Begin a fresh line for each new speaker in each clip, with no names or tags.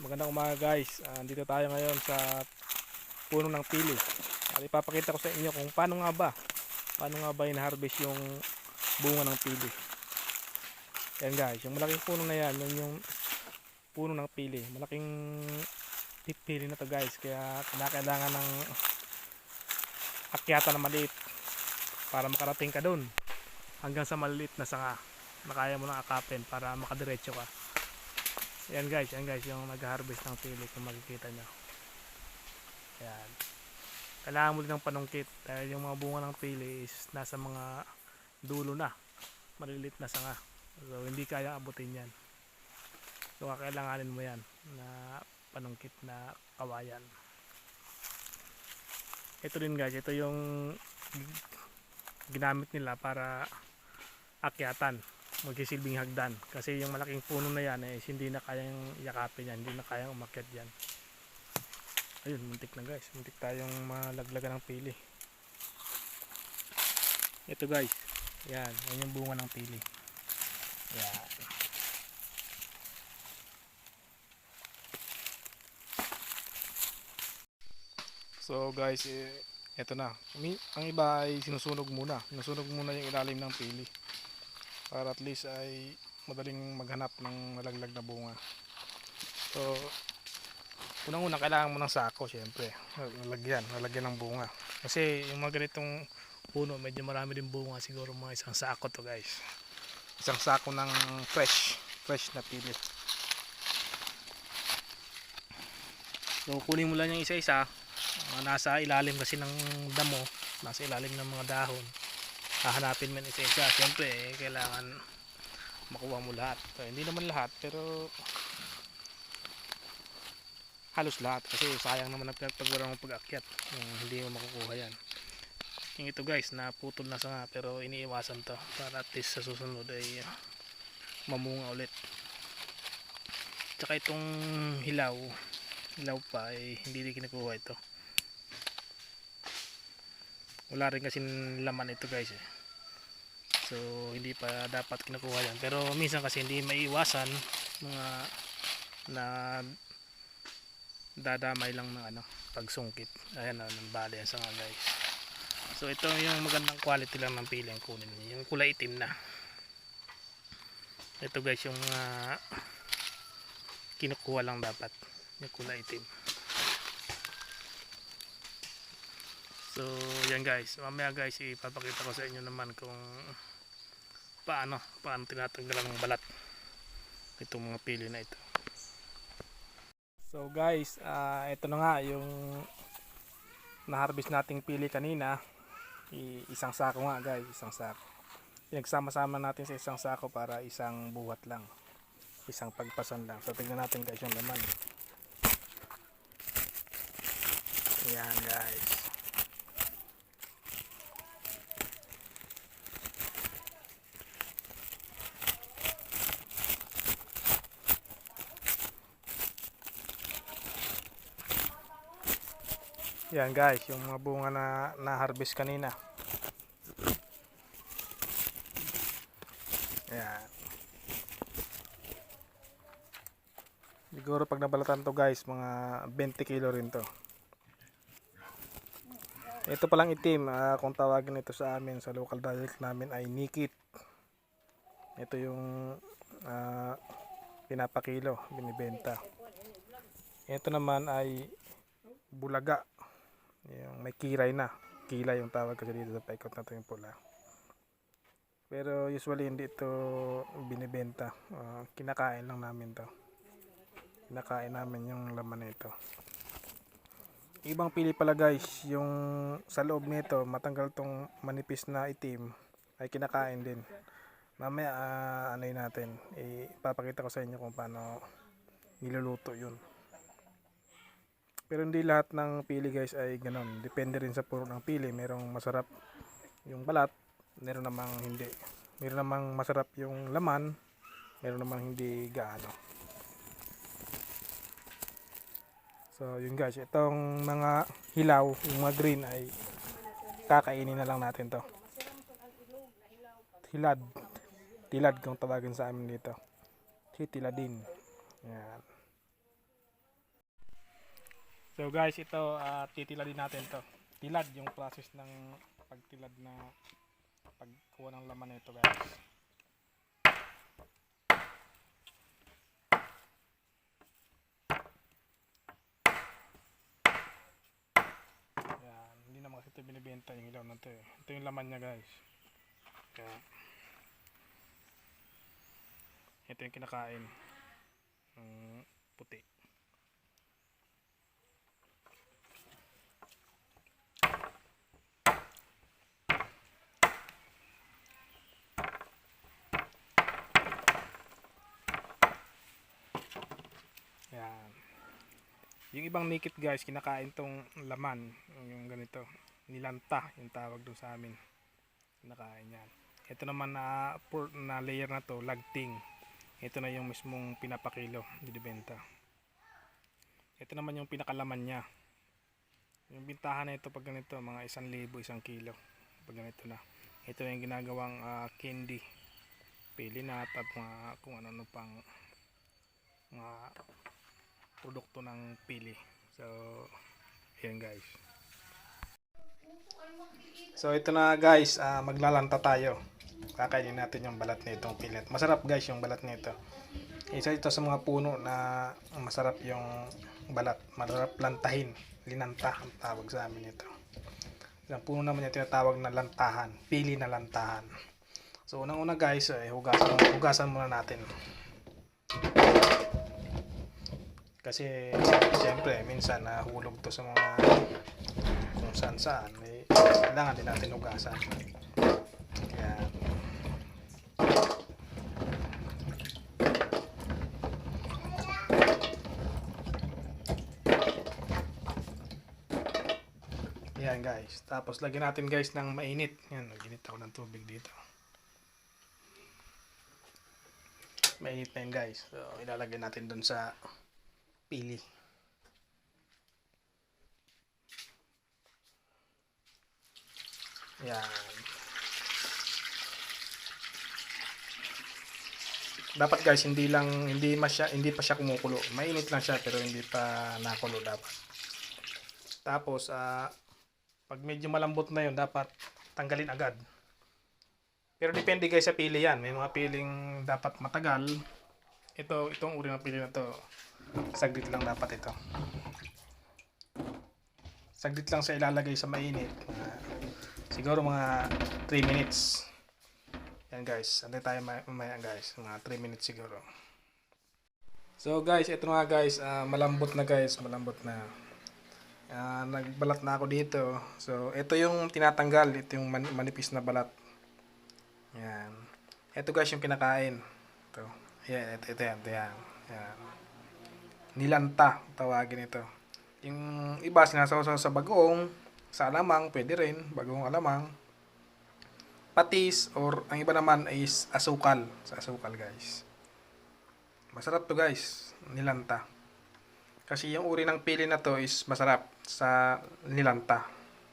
Magandang umaga guys. Dito tayo ngayon sa puno ng pili. At ipapakita ko sa inyo kung paano nga ba ina-harvest yung bunga ng pili. Yan guys, yung malaking puno na yan, yun yung puno ng pili. Malaking pili na to guys, kaya kailangan ng akyatan na maliit para makarating ka dun hanggang sa maliit na sanga na kaya mo nang akapin para makadiretso ka. Yan guys, yung nag-harvest ng pili kung makikita nyo. Yan. Kailangan mo din ng panungkit dahil yung mga bunga ng pili is nasa mga dulo na, maliliit na sanga. So hindi kaya abutin yan. So kakailanganin mo yan na panungkit na kawayan. Ito din guys, ito yung ginamit nila para akyatan, magsisilbing hagdan, kasi yung malaking puno na yan hindi na kayang yakapin yan, hindi na kayang umakyat yan. Ayun, muntik na guys, muntik tayong malaglagan ng pili. Ito guys, yan yung bunga ng pili. Yan. So guys, ito na. Ang iba ay sinusunog muna yung ilalim ng pili para at least ay madaling maghanap ng nalaglag na bunga. So unang-una kailangan mo ng sako, syempre lalagyan ng bunga, kasi yung mga ganitong puno medyo marami din bunga, siguro mga isang sako to guys, isang sako ng fresh na pili. So kunin mo lang yung isa-isa, nasa ilalim kasi ng damo, nasa ilalim ng mga dahon, hahanapin mo isa-isa. Siyempre kailangan makuha mo lahat. So, hindi naman lahat, pero halos lahat, kasi sayang naman ang pinagpagwala ng pag-akyat kung hindi mo makukuha yan. Yung ito guys, naputol na sanga, pero iniiwasan to para at least sa susunod ay mamunga ulit. Tsaka itong hilaw pa ay hindi din kinukuha ito. Wala rin kasi laman ito guys so hindi pa dapat kinukuha yan, pero minsan kasi hindi maiiwasan mga na dadamay lang ng pagsungkit. Ayan na, nambali yan sa nga guys. So ito yung magandang quality lang ng pili ang kunin niyo, yung kulay itim na. Ito guys yung kinukuha lang dapat, yung kulay itim. So yan guys, mamaya guys ipapakita ko sa inyo naman kung paano tinatanggalan ng balat itong mga pili na ito. So guys, ito na nga yung na-harvest nating pili kanina. Isang sako nga guys, isang sako. Pinagsama-sama natin sa isang sako para isang buhat lang, isang pagpasan lang. So tingnan natin guys yung laman. Ayan guys. Yan guys, yung mga bunga na harvest kanina. Yan. Siguro pag nabalatan to guys, mga 20 kilo rin to. Ito palang itim, kung tawagin ito sa amin sa local dialect namin ay nikit. Ito yung pinapakilo, binibenta. Ito naman ay bulaga, yung may kilay yung tawag kasi dito sa paikot na ito, yung pula. Pero usually hindi ito binibenta, kinakain lang namin to. Kinakain namin yung laman nito. Ibang pili pala guys, yung sa loob nito matanggal tong manipis na itim ay kinakain din. Mamaya anoy natin, ipapakita ko sa inyo kung paano niluluto yun. Pero hindi lahat ng pili guys ay ganon. Depende rin sa puro ng pili. Merong masarap yung balat, meron namang hindi. Meron namang masarap yung laman, meron namang hindi gaano. So yun guys, itong mga hilaw, yung mga green ay kakainin na lang natin to. Tilad kung tawagin sa amin dito. Tiladin. Yan. So guys, ito titiladin natin to. Tilad yung process ng pagtilad na pagkuha ng laman nito guys. Yan, hindi naman kasi ito binibenta yung ilaw na ito eh. Ito yung laman niya guys. Kaya, ito yung kinakain. Puti. Yan. Yung ibang nikit guys, kinakain tong laman. Yung ganito. Nilanta yung tawag doon sa amin. Kinakain yan. Ito naman na layer na to, lagting. Ito na yung mismong pinapakilo, binibenta. Ito naman yung pinakalaman niya. Yung bintahan na ito pag ganito, mga 1,000, 1 kilo. Pag ganito na. Ito yung ginagawang candy. Pili nut at mga kung ano pang mga produkto ng pili. So, ayan guys. So, ito na guys, maglalanta tayo. Kakainin natin yung balat nitong pilit. Masarap guys yung balat nito. Isa ito sa mga puno na masarap yung balat. Masarap lantahin. Linanta ang tawag sa amin ito. Yung puno naman yung tinatawag na lantahan. Pili na lantahan. So, unang-una guys, hugasan muna natin. Kasi, siyempre, minsan nahulog to sa mga kung saan-saan. Kailangan din natin hugasan. Kaya, yan guys. Tapos lagyan natin guys ng mainit. Yan, naginit ako ng tubig dito. Mainit na yun guys. So, ilalagay natin dun sa pili. Yan. Dapat guys, hindi pa siya kumukulo. Mainit lang siya pero hindi pa nakulo dapat. Tapos pag medyo malambot na 'yon, dapat tanggalin agad. Pero depende guys sa pili 'yan. May mga piling dapat matagal. Itong uri ng pili na 'to, saglit lang dapat ito. Saglit lang sa ilalagay sa mainit. Siguro mga 3 minutes. Yan guys, antay tayo mamaya guys, mga 3 minutes siguro. So guys, ito nga guys, malambot na guys, malambot na. Nagbalat na ako dito. So ito yung tinatanggal, ito yung manipis na balat. Yan. Ito guys yung kinakain. Ito. Yan, ito yan. Yan. Nilanta, tawagin ito. Yung iba sinasawsaw sa bagoong, sa alamang, pwede rin, bagoong alamang. Patis, or ang iba naman is asukal. Sa asukal guys. Masarap to guys, nilanta. Kasi yung uri ng pili na to is masarap sa nilanta.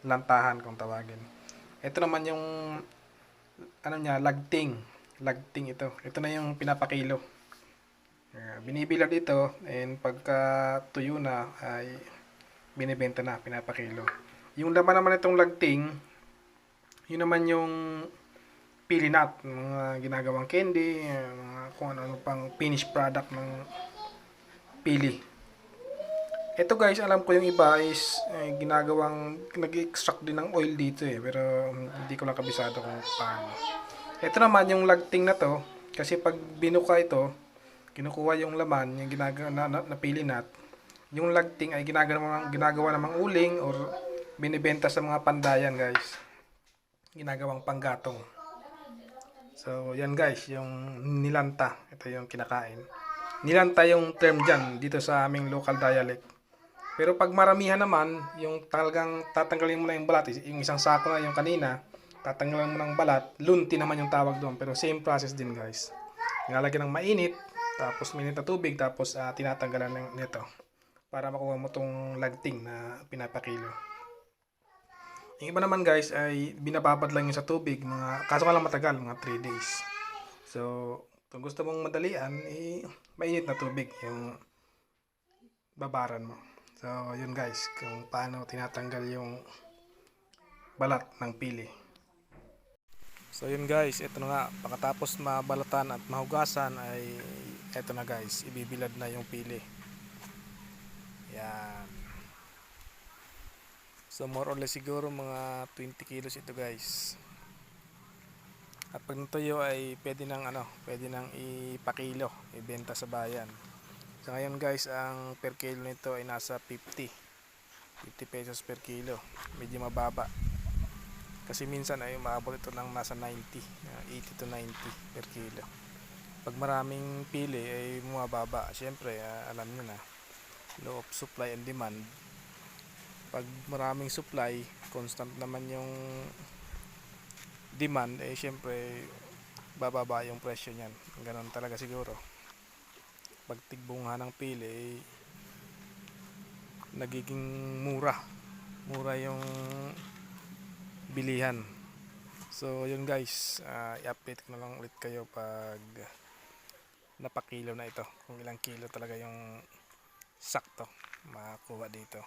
Lantahan kung tawagin. Ito naman yung ano niya, lagting. Lagting ito. Ito na yung pinapakilo. Binibilad ito and pagka tuyo na ay binibenta na, pinapakilo. Yung laman naman itong lagting, yun naman yung pili nut, mga ginagawang candy, mga kung ano pang finished product ng pili. Ito guys, alam ko yung iba is ginagawang, nag-extract din ng oil dito pero hindi ko lang kabisado kung paano. Ito naman yung lagting na to, kasi pag binuka ito, kinukuha yung laman, yung ginagawa na pili nut. Yung lagting ay ginagawa namang uling or binibenta sa mga pandayan guys. Ginagawang panggatong. So yan guys, yung nilanta, ito yung kinakain. Nilanta yung term dyan dito sa aming local dialect. Pero pag maramihan naman, yung talagang tatanggalin mo na yung balat, yung isang sako na yung kanina, tatanggalin mo ng balat, lunti naman yung tawag doon. Pero same process din guys. Nilalagyan ng mainit, tapos mainit na tubig, tapos tinatanggalan nito para makuha mo tong lagting na pinapakilo. Yung iba naman guys ay binababad lang yung sa tubig, kaso nga lang matagal, mga 3 days. So, kung gusto mong madalian, mainit na tubig yung babaran mo. So yun guys, kung paano tinatanggal yung balat ng pili. So yun guys, ito na nga, pagkatapos mabalatan at mahugasan ay ito na guys, ibibilad na yung pili. Yan. So more or less siguro mga 20 kilos ito guys. At pag natuyo ay pwede nang ipakilo, ibenta sa bayan. So ngayon guys, ang per kilo nito ay nasa 50 pesos per kilo. Medyo mababa. Kasi minsan ay umaabot ito ng nasa 80 to 90 per kilo. Pag maraming pili ay bumababa. Siyempre, alam nyo na, law of supply and demand. Pag maraming supply, constant naman yung demand, siyempre bababa yung presyo niyan. Ganon talaga siguro. Pag tigbunga ng pili, nagiging mura yung bilihan. So yun guys, i-update ko na lang ulit kayo pag napakilo na ito, kung ilang kilo talaga yung sakto makuha dito.